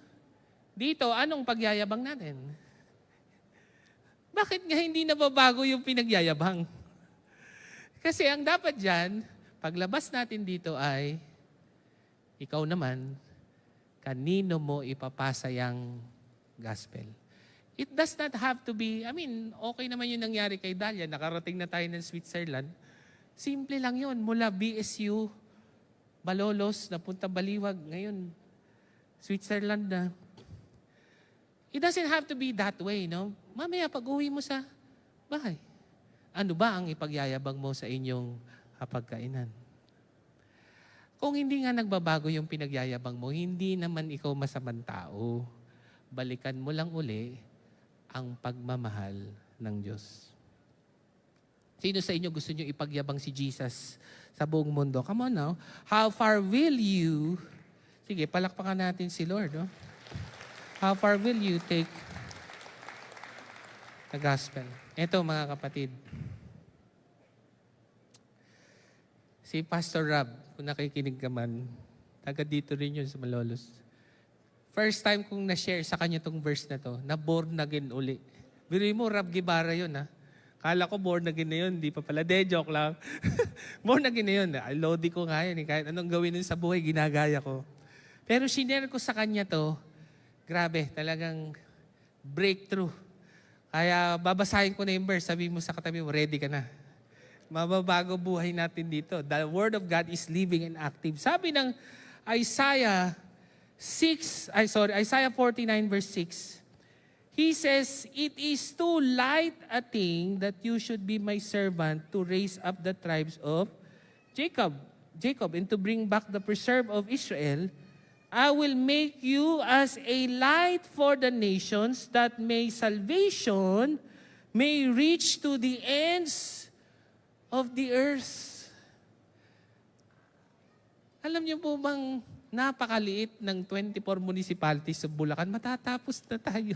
dito, anong pagyayabang natin? Bakit nga hindi nababago yung pinagyayabang? Kasi ang dapat dyan, paglabas natin dito ay, ikaw naman, kanino mo ipapasa yung gospel? It does not have to be, okay naman yung nangyari kay Dalia. Nakarating na tayo ng Switzerland. Simple lang yun. Mula BSU, Malolos, napunta Baliwag. Ngayon, Switzerland na. It doesn't have to be that way, no? Mamaya, pag-uwi mo sa bahay, ano ba ang ipagyayabang mo sa inyong hapagkainan? Kung hindi nga nagbabago yung pinagyayabang mo, hindi naman ikaw masamang tao. Balikan mo lang uli ang pagmamahal ng Diyos. Sino sa inyo gusto nyo ipagyabang si Jesus sa buong mundo? Come on now. How far will you... Sige, palakpakan natin si Lord. No? How far will you take the gospel? Ito mga kapatid. Si Pastor Rob, kung nakikinig ka man, taga dito rin yun sa Malolos. First time kong na-share sa kanya tong verse na to, na born again uli. Biruin mo, Rob Guevara yun, ha? Kala ko born again na yun, di pa pala. De, joke lang. Born again na yun. Lodi ko nga yun. Kahit anong gawin nun sa buhay, ginagaya ko. Pero sinare ko sa kanya to, grabe, talagang breakthrough. Kaya babasahin ko na yung verse, sabi mo sa katabi mo, ready ka na. Mababago buhay natin dito. The Word of God is living and active. Sabi ng Isaiah 49 verse 6, he says, "It is too light a thing that you should be my servant to raise up the tribes of Jacob, and to bring back the preserve of Israel. I will make you as a light for the nations, that may salvation may reach to the ends of the earth." Alam niyo po bang napakaliit ng 24 municipalities sa Bulacan? Matatapos na tayo.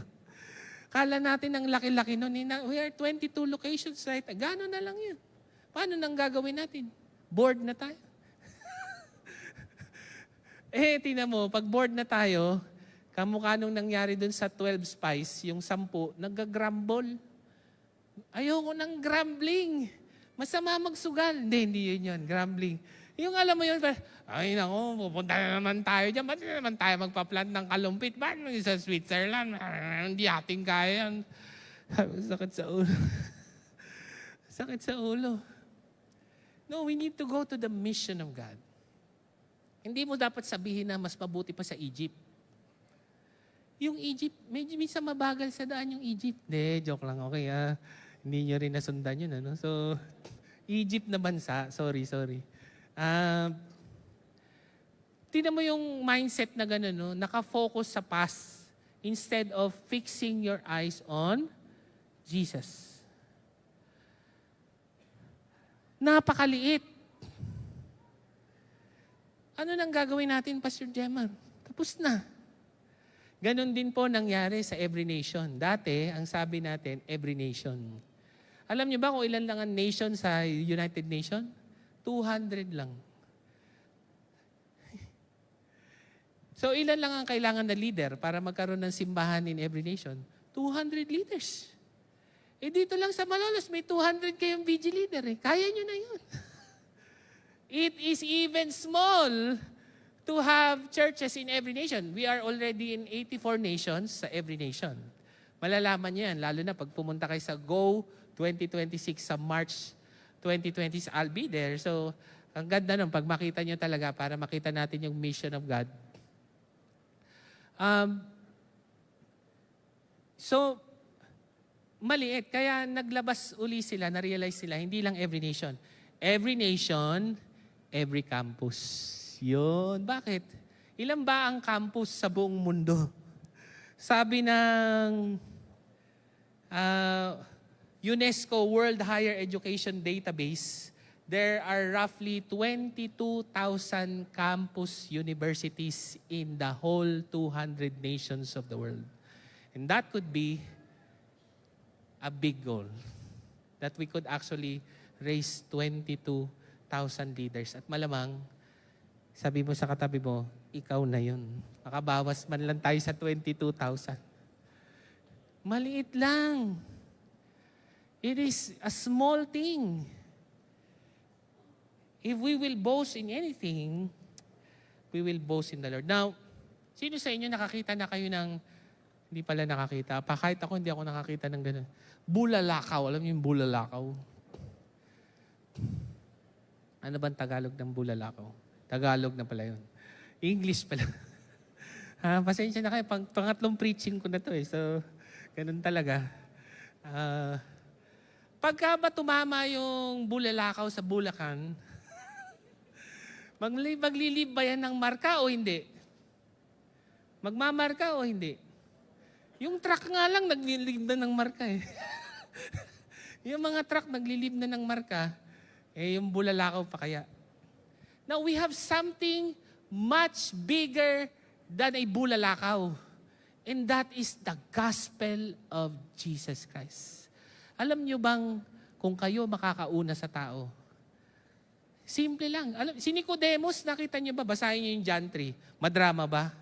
Kala natin ang laki-laki nun. We are 22 locations, right? Gano'n na lang yun. Paano nang gagawin natin? Bored na tayo. Tingnan mo, pag bored na tayo, kamukha nung nangyari dun sa 12 spies, yung 10, nag-grumble. Ayoko ng grumbling. Masama magsugal. Hindi yun yun. Grumbling. Yung alam mo yun, ay nako, pupunta na naman tayo dyan. Ba't na naman tayo magpa-plant ng kalumpit? Ba't sa Switzerland? Hindi ating kaya yan. Sakit sa ulo. Sakit sa ulo. No, we need to go to the mission of God. Hindi mo dapat sabihin na mas mabuti pa sa Egypt. Yung Egypt, medyo minsan mabagal sa daan yung Egypt. Hindi, joke lang. Okay, hindi nyo rin nasundan yun. Ano? So, Egypt na bansa. Sorry. Tingnan mo yung mindset na gano'n, no? Naka-focus sa past instead of fixing your eyes on Jesus. Napakaliit. Ano nang gagawin natin, Pastor Gemma? Tapos na. Ganon din po nangyari sa Every Nation. Dati, ang sabi natin, Every Nation. Alam niyo ba kung ilan lang ang nation sa United Nations? 200 lang. So, ilan lang ang kailangan na leader para magkaroon ng simbahan in every nation? 200 leaders. Eh dito lang sa Malolos, may 200 kayong VG leader. Eh. Kaya nyo na yun. It is even small to have churches in every nation. We are already in 84 nations sa every nation. Malalaman nyo yan, lalo na pag pumunta kayo sa Go 2026 sa March 2020, I'll be there. So, ang ganda nun, pag makita nyo talaga, para makita natin yung mission of God. So, maliit. Kaya naglabas uli sila, na-realize sila, hindi lang every nation. Every nation, every campus. Yun. Bakit? Ilan ba ang campus sa buong mundo? Sabi ng UNESCO World Higher Education Database, there are roughly 22,000 campus universities in the whole 200 nations of the world. And that could be a big goal. That we could actually raise 22,000 leaders. At malamang, sabi mo sa katabi mo, ikaw na yun. Makabawas man lang tayo sa 22,000. Maliit lang. It is a small thing. If we will boast in anything, we will boast in the Lord. Now, sino sa inyo nakakita na kayo ng, hindi pala nakakita, kahit ako hindi ako nakakita ng gano'n. Bulalakaw. Alam niyo yung bulalakaw? Ano bang Tagalog ng bulalakaw? Tagalog na pala yun. English pala. Pasensya na kayo, pangatlong preaching ko na to eh. So, ganun talaga. Pagka ba tumama yung bulalakaw sa Bulacan, maglilib ba yan ng marka o hindi? Magmamarka o hindi? Yung truck nga lang naglilib na ng marka eh. Yung mga truck naglilib na ng marka, eh yung bulalakaw pa kaya. Now we have something much bigger than a bulalakaw. And that is the gospel of Jesus Christ. Alam nyo bang kung kayo makakauna sa tao, simple lang. Si Nicodemus, nakita niyo ba? Basahin niyo yung John 3. Madrama ba?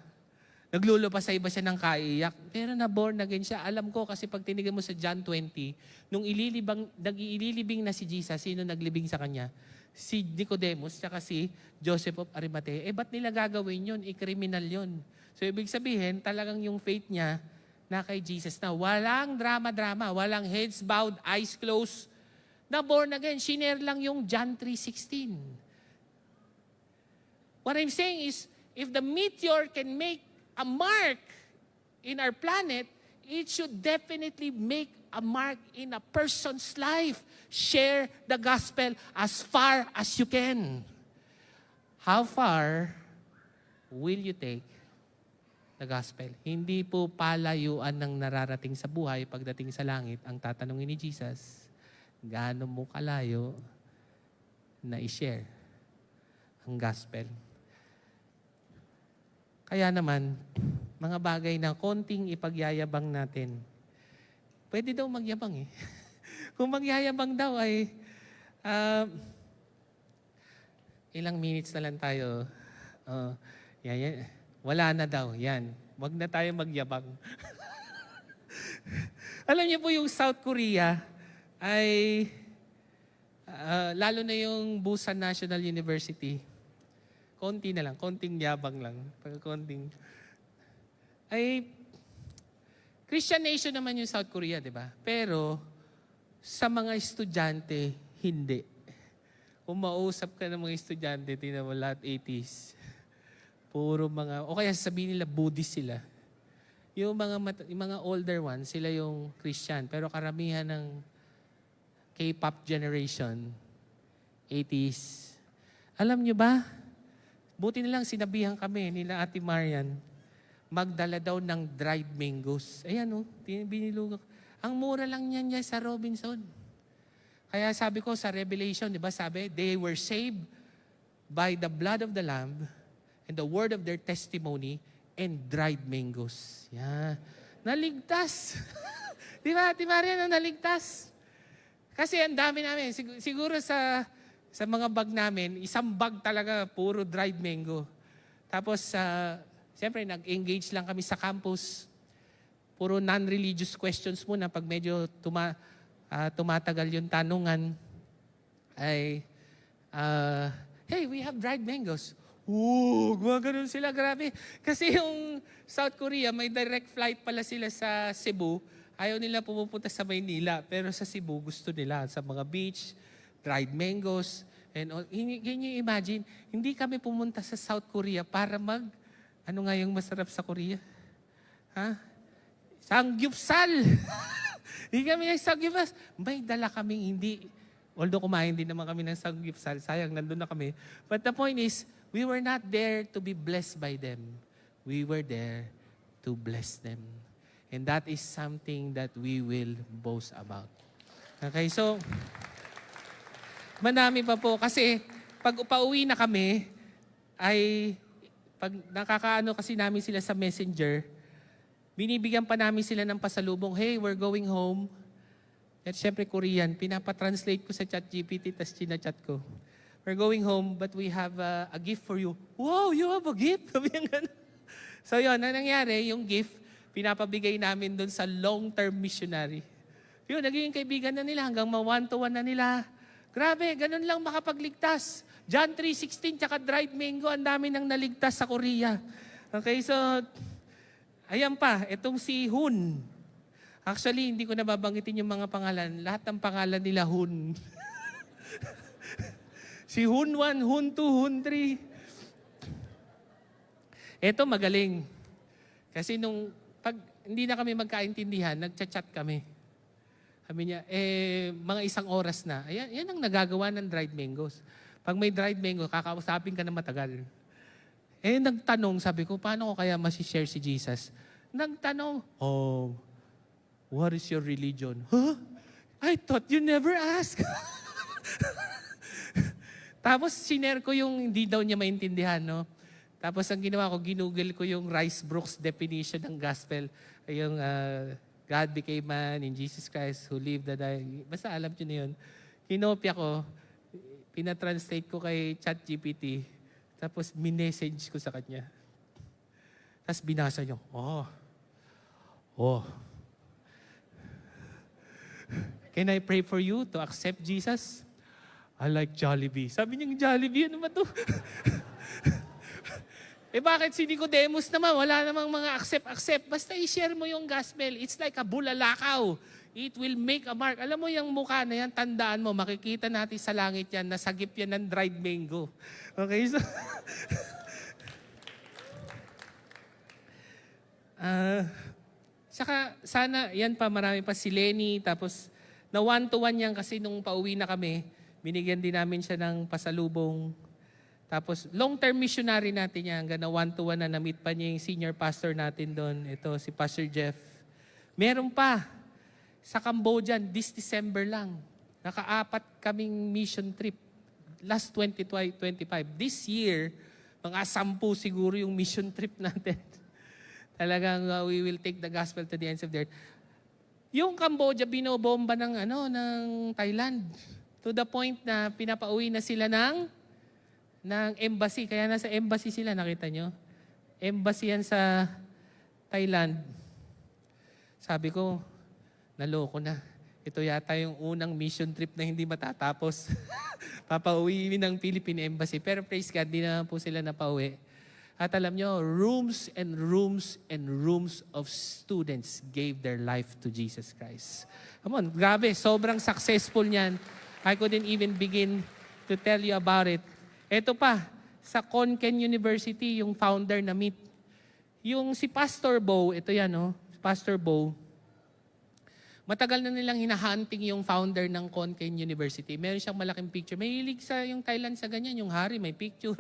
Naglulupasay ba siya ng kaiyak? Pero na-born again siya. Alam ko kasi pag tinignan mo sa John 20, nung ililibing na si Jesus, sino naglibing sa kanya? Si Nicodemus, tsaka si Joseph of Arimathea. Eh, ba't nila gagawin yun? Kriminal yun. So, ibig sabihin, talagang yung faith niya na kay Jesus na walang drama-drama, walang heads bowed, eyes closed, na born again. Shiner lang yung John 3:16. What I'm saying is, if the meteor can make a mark in our planet, it should definitely make a mark in a person's life. Share the gospel as far as you can. How far will you take the gospel? Hindi po palayuan ng nararating sa buhay pagdating sa langit. Ang tatanungin ni Jesus, gaano mo kalayo na i-share ang gospel? Kaya naman, mga bagay na konting ipagyayabang natin, pwede daw magyabang eh. Kung magyayabang daw ay, ilang minutes na lang tayo. Yan. Wala na daw, yan. Wag na tayo magyabang. Alam niyo po yung South Korea ay lalo na yung Busan National University, konti na lang, konting yabang lang. Konting, ay, Christian nation naman yung South Korea, di ba? Pero, sa mga estudyante, hindi. Kung mausap ka ng mga estudyante, tingnan mo lahat 80s. Puro mga, o kaya sabihin nila, Buddhist sila. Yung mga older ones, sila yung Christian. Pero karamihan ng K-pop generation, 80s. Alam nyo ba? Buti na lang sinabihan kami nila Ate Marian, magdala daw ng dried mangoes. Ayan binilugak. Ang mura lang niya sa Robinson. Kaya sabi ko sa Revelation, di ba sabi, they were saved by the blood of the Lamb and the word of their testimony and dried mangoes. Yeah. Naligtas. Di ba, Ate Marian, naligtas? Kasi ang dami namin. Siguro sa mga bag namin, isang bag talaga, puro dried mango. Tapos, siyempre, nag-engage lang kami sa campus. Puro non-religious questions muna. Pag medyo tumatagal yung tanungan, ay, hey, we have dried mangoes. Gumagano'n sila, grabe. Kasi yung South Korea, may direct flight pala sila sa Cebu. Ayaw nila pumupunta sa Maynila, pero sa Cebu gusto nila sa mga beach, dried mangoes, and all. Can you imagine, hindi kami pumunta sa South Korea para ano nga yung masarap sa Korea? Ha? Samgyeopsal! Hindi kami nag-samgyeopsal. May dala kaming hindi. Although kumain din naman kami ng samgyeopsal, sayang, nandun na kami. But the point is, we were not there to be blessed by them. We were there to bless them. And that is something that we will boast about. Okay, so, madami pa po. Kasi, pag pauwi na kami, ay, pag nakakaano kasi namin sila sa messenger, binibigyan pa namin sila ng pasalubong, hey, we're going home. At syempre, Korean, pinapatranslate ko sa ChatGPT, tas chinachat ko. We're going home, but we have a gift for you. Wow, you have a gift? Sabi niya gano'n. So yun, na nangyari, yung gift, pinapabigay namin doon sa long-term missionary. Yun, naging kaibigan na nila hanggang ma-one-to-one na nila. Grabe, ganun lang makapagligtas. John 3:16, tsaka dried mango, ang dami nang naligtas sa Korea. Okay, so, ayan pa, itong si Hun. Actually, hindi ko nababanggitin yung mga pangalan. Lahat ng pangalan nila Hun. Si Hun 1, Hun 2, Hun 3. Ito magaling. Kasi pag hindi na kami magkaintindihan, nagchat-chat kami. Sabi niya, mga isang oras na. Ayan, yan ang nagagawa ng dried mangoes. Pag may dried mango, kakausapin ka na matagal. Nagtanong, sabi ko, paano ko kaya masishare si Jesus? Nagtanong, what is your religion? Huh? I thought you never ask. Tapos, sinare ko yung hindi daw niya maintindihan, no? Tapos, ang ginawa ko, ginugol ko yung Rice Brooks definition ng gospel. Yung God became man in Jesus Christ who lived and died. Basta alam niyo na yun. Kinopya ko, pinatranslate ko kay ChatGPT, tapos minessage ko sa kanya. Tapos binasa niyo, can I pray for you to accept Jesus? I like Jollibee. Sabi niya, Jollibee, ano ba to? Bakit si Nicodemus naman? Wala namang mga accept. Basta i-share mo yung gospel. It's like a bulalakaw. It will make a mark. Alam mo yung mukha na yan, tandaan mo, makikita natin sa langit yan, nasagip yan ng dried mango. Okay, so... Saka sana, yan pa, marami pa si Lenny, tapos na one-to-one yan kasi nung pauwi na kami, binigyan din namin siya ng pasalubong. Tapos, long-term missionary natin yan. Hanggang na one-to-one na na-meet pa niya yung senior pastor natin doon. Ito, si Pastor Jeff. Meron pa. Sa Cambodia, this December lang. Naka-4 kaming mission trip. Last 2025. This year, mga 10 siguro yung mission trip natin. Talagang we will take the gospel to the ends of the earth. Yung Cambodia, binobomba ng Thailand. To the point na pinapauwi na sila ng embassy. Kaya nasa embassy sila, nakita nyo? Embassy yan sa Thailand. Sabi ko, naloko na. Ito yata yung unang mission trip na hindi matatapos. Papauwi ng Philippine Embassy. Pero praise God, di na po sila napauwi. At alam nyo, rooms and rooms and rooms of students gave their life to Jesus Christ. Come on, grabe, sobrang successful niyan. I couldn't even begin to tell you about it. Ito pa, sa Konkan University, yung founder na meet. Yung si Pastor Bo, ito yan, no? Pastor Bo, matagal na nilang hinahunting yung founder ng Konkan University. Meron siyang malaking picture. May hilig sa yung Thailand sa ganyan, yung hari, may picture.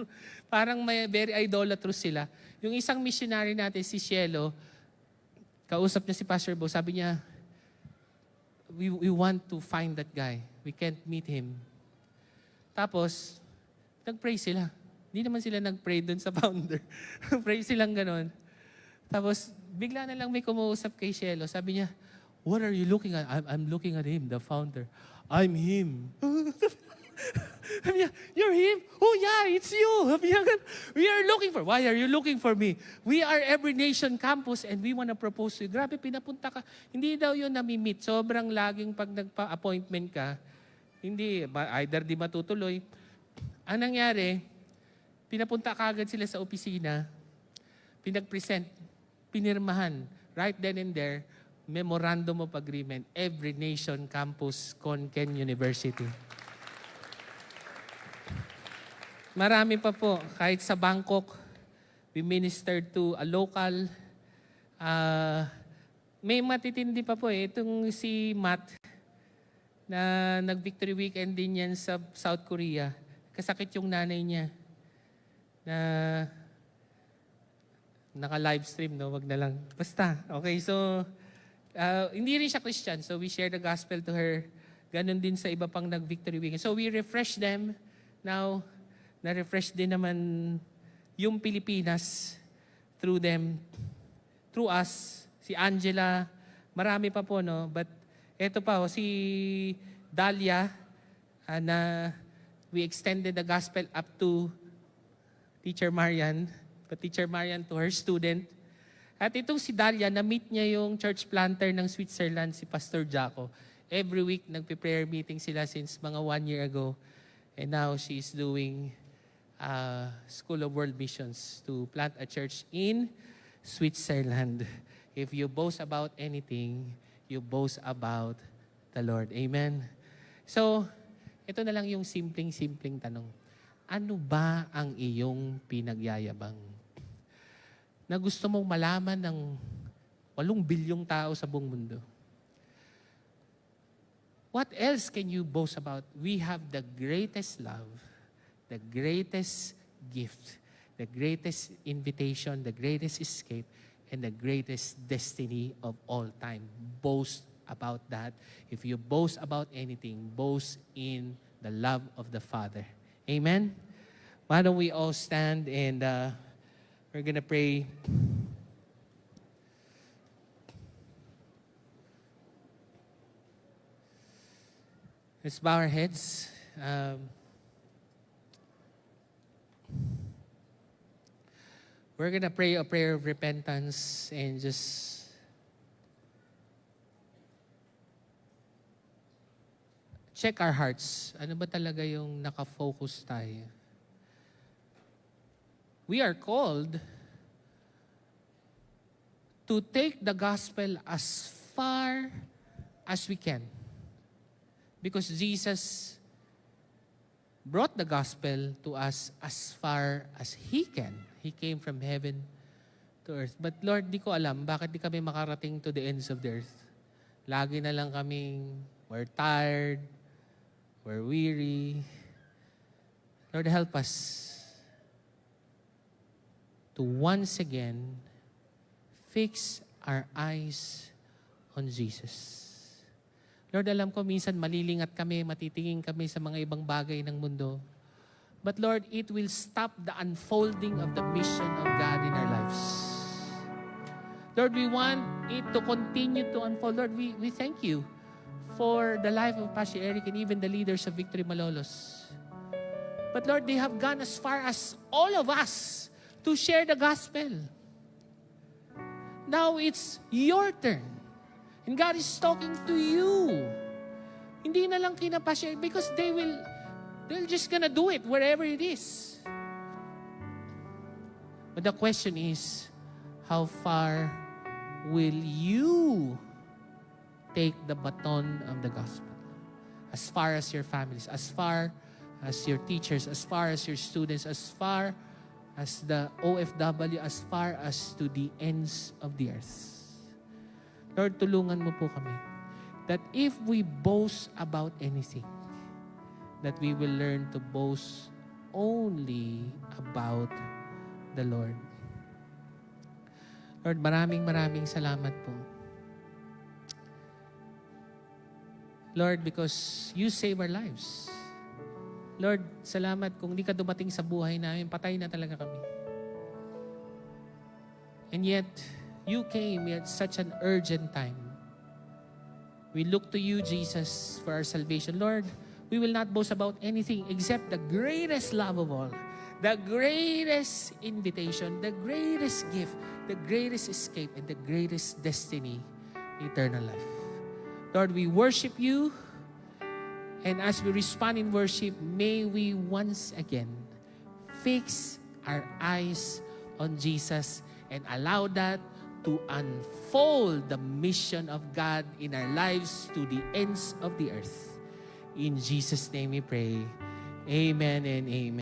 Parang may very idolatrous sila. Yung isang missionary natin, si Cielo, kausap niya si Pastor Bo, sabi niya, we want to find that guy. We can't meet him. Tapos, nag-pray sila. Hindi naman sila nag-pray dun sa founder. Pray silang ganon. Tapos, bigla na lang may kumuusap kay Cielo. Sabi niya, what are you looking at? I'm looking at him, the founder. I'm him. Sabi niya, you're him? Oh yeah, it's you. Sabi niya, we are looking for, why are you looking for me? We are Every Nation Campus and we want to propose to you. Grabe, pinapunta ka. Hindi daw yun nami-meet. Sobrang laging pag nagpa-appointment ka, hindi, either di matutuloy. Ang nangyari, pinapunta ka agad sila sa opisina, pinag-present, pinirmahan, right then and there, Memorandum of Agreement, Every Nation Campus, Konkan University. Marami pa po. Kahit sa Bangkok, we ministered to a local. May matitindi pa po eh. Itong si Matt, na nag-Victory Weekend din yan sa South Korea. Kasakit yung nanay niya. Na naka-livestream, no? Wag na lang. Basta. Okay, so hindi rin siya Christian, so we share the gospel to her. Ganon din sa iba pang nag-Victory Weekend. So we refresh them. Now, na-refresh din naman yung Pilipinas through them, through us. Si Angela, marami pa po, no? But eto pa, si Dalia, na we extended the gospel up to Teacher Marian, but Teacher Marian to her student. At itong si Dalia, na-meet niya yung church planter ng Switzerland, si Pastor Jaco. Every week, nagpe-prayer meeting sila since mga 1 year ago. And now, she is doing School of World Missions to plant a church in Switzerland. If you boast about anything, you boast about the Lord. Amen? So, ito na lang yung simpleng-simpleng tanong. Ano ba ang iyong pinagyayabang? Na gusto mong malaman ng 8 bilyong tao sa buong mundo. What else can you boast about? We have the greatest love, the greatest gift, the greatest invitation, the greatest escape, and the greatest destiny of all time. Boast about that. If you boast about anything, boast in the love of the Father. Amen? Why don't we all stand and we're going to pray. Let's bow our heads. We're going to pray a prayer of repentance and just check our hearts. Ano ba talaga yung nakafocus tayo? We are called to take the gospel as far as we can. Because Jesus brought the gospel to us as far as He can. He came from heaven to earth. But Lord, di ko alam, bakit di kami makarating to the ends of the earth? Lagi na lang kaming, we're tired, we're weary. Lord, help us to once again fix our eyes on Jesus. Lord, alam ko minsan malilingat kami, matitingin kami sa mga ibang bagay ng mundo. But Lord, it will stop the unfolding of the mission of God in our lives. Lord, we want it to continue to unfold. Lord, we thank you for the life of Pastor Eric and even the leaders of Victory Malolos. But Lord, they have gone as far as all of us to share the gospel. Now it's your turn. And God is talking to you. Hindi na lang kinapasya because they're just gonna do it wherever it is. But the question is, how far will you take the baton of the gospel? As far as your families, as far as your teachers, as far as your students, as far as the OFW, as far as to the ends of the earth. Lord, tulungan mo po kami that if we boast about anything, that we will learn to boast only about the Lord. Lord, maraming salamat po. Lord, because you save our lives. Lord, salamat kung di ka dumating sa buhay namin, patay na talaga kami. And yet, you came at such an urgent time. We look to you, Jesus, for our salvation. Lord, we will not boast about anything except the greatest love of all, the greatest invitation, the greatest gift, the greatest escape, and the greatest destiny, eternal life. Lord, we worship you, and as we respond in worship, may we once again fix our eyes on Jesus and allow that to unfold the mission of God in our lives to the ends of the earth. In Jesus' name we pray. Amen and amen.